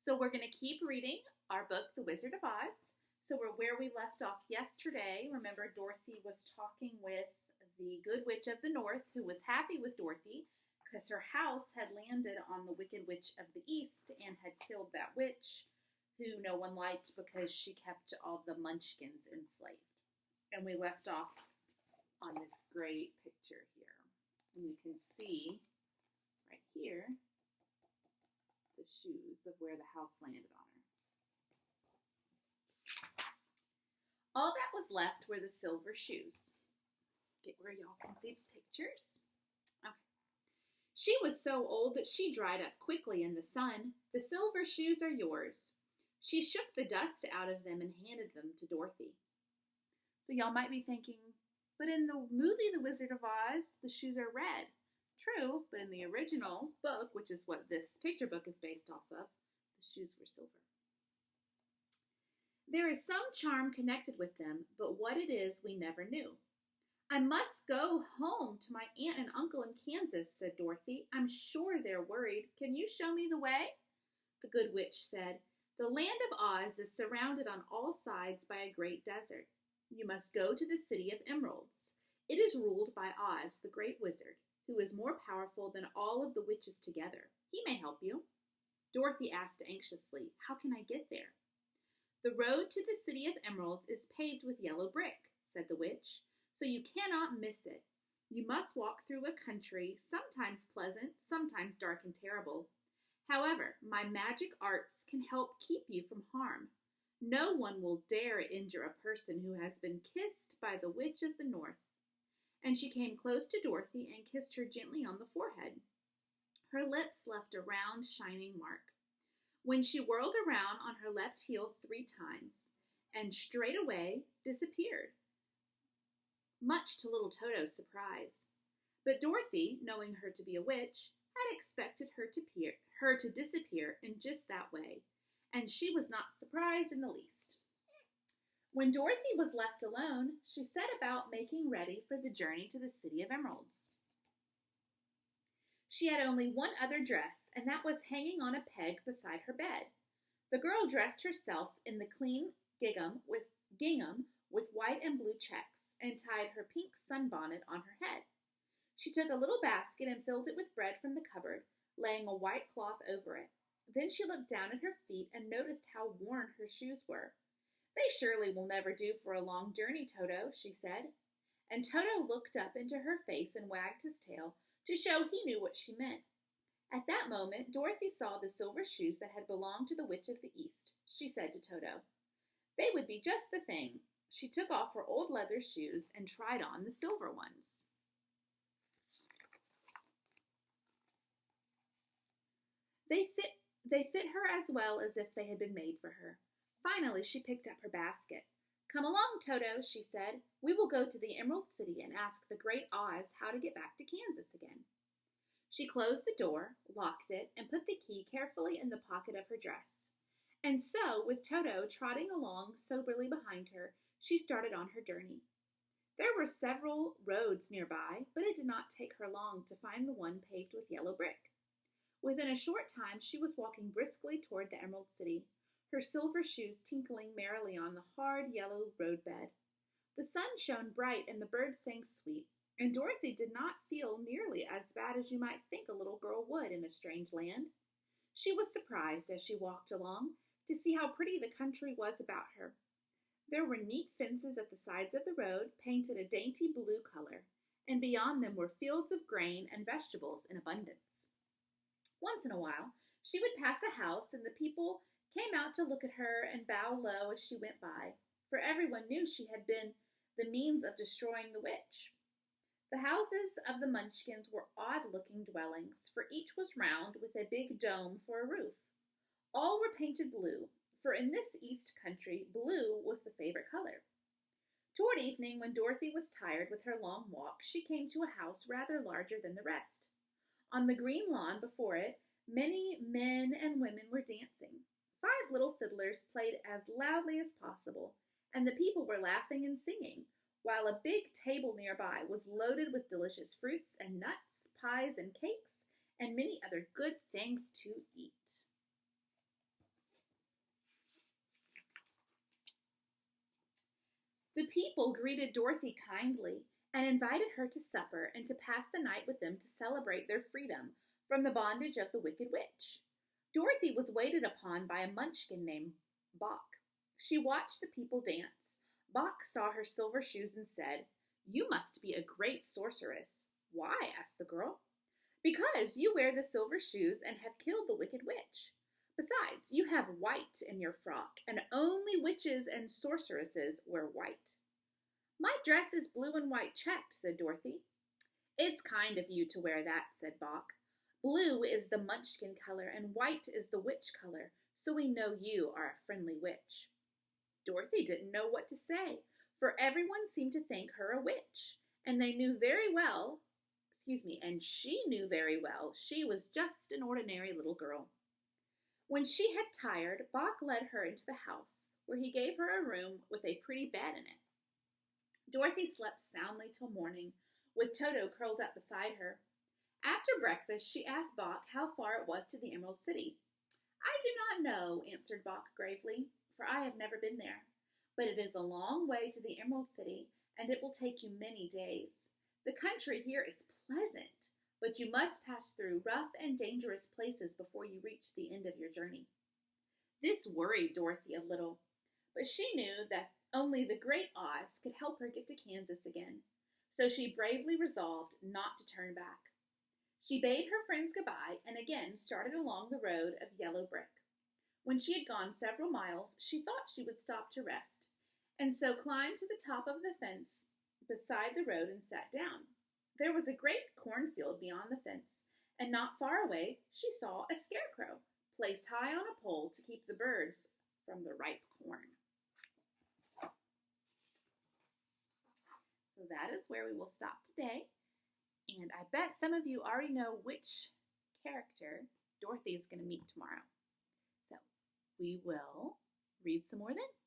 So we're going to keep reading our book, The Wizard of Oz. So we're where we left off yesterday. Remember, Dorothy was talking with the Good Witch of the North, who was happy with Dorothy because her house had landed on the Wicked Witch of the East and had killed that witch who no one liked because she kept all the munchkins enslaved. And we left off on this great picture here. And you can see right here the shoes of where the house landed on her. All that was left were the silver shoes. Get where y'all can see the pictures. Okay. She was so old that she dried up quickly in the sun. The silver shoes are yours. She shook the dust out of them and handed them to Dorothy. So y'all might be thinking, but in the movie The Wizard of Oz, the shoes are red. True, but in the original book, which is what this picture book is based off of, the shoes were silver. There is some charm connected with them, but what it is we never knew. I must go home to my aunt and uncle in Kansas, said Dorothy. I'm sure they're worried. Can you show me the way? The good witch said, the land of Oz is surrounded on all sides by a great desert. You must go to the city of emeralds. It is ruled by Oz, the great wizard, who is more powerful than all of the witches together. He may help you. Dorothy asked anxiously, how can I get there? The road to the city of emeralds is paved with yellow brick, said the witch, so you cannot miss it. You must walk through a country, sometimes pleasant, sometimes dark and terrible. However, my magic arts can help keep you from harm. No one will dare injure a person who has been kissed by the witch of the north. And she came close to Dorothy and kissed her gently on the forehead. Her lips left a round, shining mark. When she whirled around on her left heel 3 times, and straightway disappeared, much to little Toto's surprise. But Dorothy, knowing her to be a witch, had expected her to disappear in just that way, and she was not surprised in the least. When Dorothy was left alone, she set about making ready for the journey to the City of Emeralds. She had only one other dress, and that was hanging on a peg beside her bed. The girl dressed herself in the clean gingham with white and blue checks, and tied her pink sunbonnet on her head. She took a little basket and filled it with bread from the cupboard, laying a white cloth over it. Then she looked down at her feet and noticed how worn her shoes were. They surely will never do for a long journey, Toto, she said. And Toto looked up into her face and wagged his tail to show he knew what she meant. At that moment, Dorothy saw the silver shoes that had belonged to the Witch of the East. She said to Toto, they would be just the thing. She took off her old leather shoes and tried on the silver ones. They fit her as well as if they had been made for her. Finally, she picked up her basket. Come along, Toto, she said. We will go to the Emerald City and ask the great Oz how to get back to Kansas again. She closed the door, locked it, and put the key carefully in the pocket of her dress. And so, with Toto trotting along soberly behind her, she started on her journey. There were several roads nearby, but it did not take her long to find the one paved with yellow brick. Within a short time, she was walking briskly toward the Emerald City, her silver shoes tinkling merrily on the hard yellow roadbed. The sun shone bright and the birds sang sweet, and Dorothy did not feel nearly as bad as you might think a little girl would in a strange land. She was surprised as she walked along to see how pretty the country was about her. There were neat fences at the sides of the road, painted a dainty blue color, and beyond them were fields of grain and vegetables in abundance. Once in a while, she would pass a house, and the people came out to look at her and bow low as she went by, for everyone knew she had been the means of destroying the witch. The houses of the Munchkins were odd-looking dwellings, for each was round with a big dome for a roof. All were painted blue, for in this East country, blue was the favorite color. Toward evening, when Dorothy was tired with her long walk, she came to a house rather larger than the rest. On the green lawn before it, many men and women were dancing. 5 little fiddlers played as loudly as possible, and the people were laughing and singing, while a big table nearby was loaded with delicious fruits and nuts, pies and cakes, and many other good things to eat. people greeted Dorothy kindly and invited her to supper and to pass the night with them to celebrate their freedom from the bondage of the Wicked Witch. Dorothy was waited upon by a munchkin named Bok. She watched the people dance. Bok saw her silver shoes and said, "You must be a great sorceress." "Why?" asked the girl. "Because you wear the silver shoes and have killed the Wicked Witch. Besides, you have white in your frock, and only witches and sorceresses wear white." "My dress is blue and white checked," said Dorothy. "It's kind of you to wear that," said Bok. "Blue is the munchkin color and white is the witch color, so we know you are a friendly witch." Dorothy didn't know what to say, for everyone seemed to think her a witch, and she knew very well she was just an ordinary little girl. When she had tired, Bok led her into the house, where he gave her a room with a pretty bed in it. Dorothy slept soundly till morning, with Toto curled up beside her. After breakfast, she asked Bok how far it was to the Emerald City. "I do not know," answered Bok gravely, "for I have never been there. But it is a long way to the Emerald City, and it will take you many days. The country here is pleasant, but you must pass through rough and dangerous places before you reach the end of your journey." This worried Dorothy a little, but she knew that only the Great Oz could help her get to Kansas again, so she bravely resolved not to turn back. She bade her friends goodbye and again started along the road of yellow brick. When she had gone several miles, she thought she would stop to rest, and so climbed to the top of the fence beside the road and sat down. There was a great cornfield beyond the fence, and not far away she saw a scarecrow placed high on a pole to keep the birds from the ripe corn. So that is where we will stop today. And I bet some of you already know which character Dorothy is going to meet tomorrow. So we will read some more then.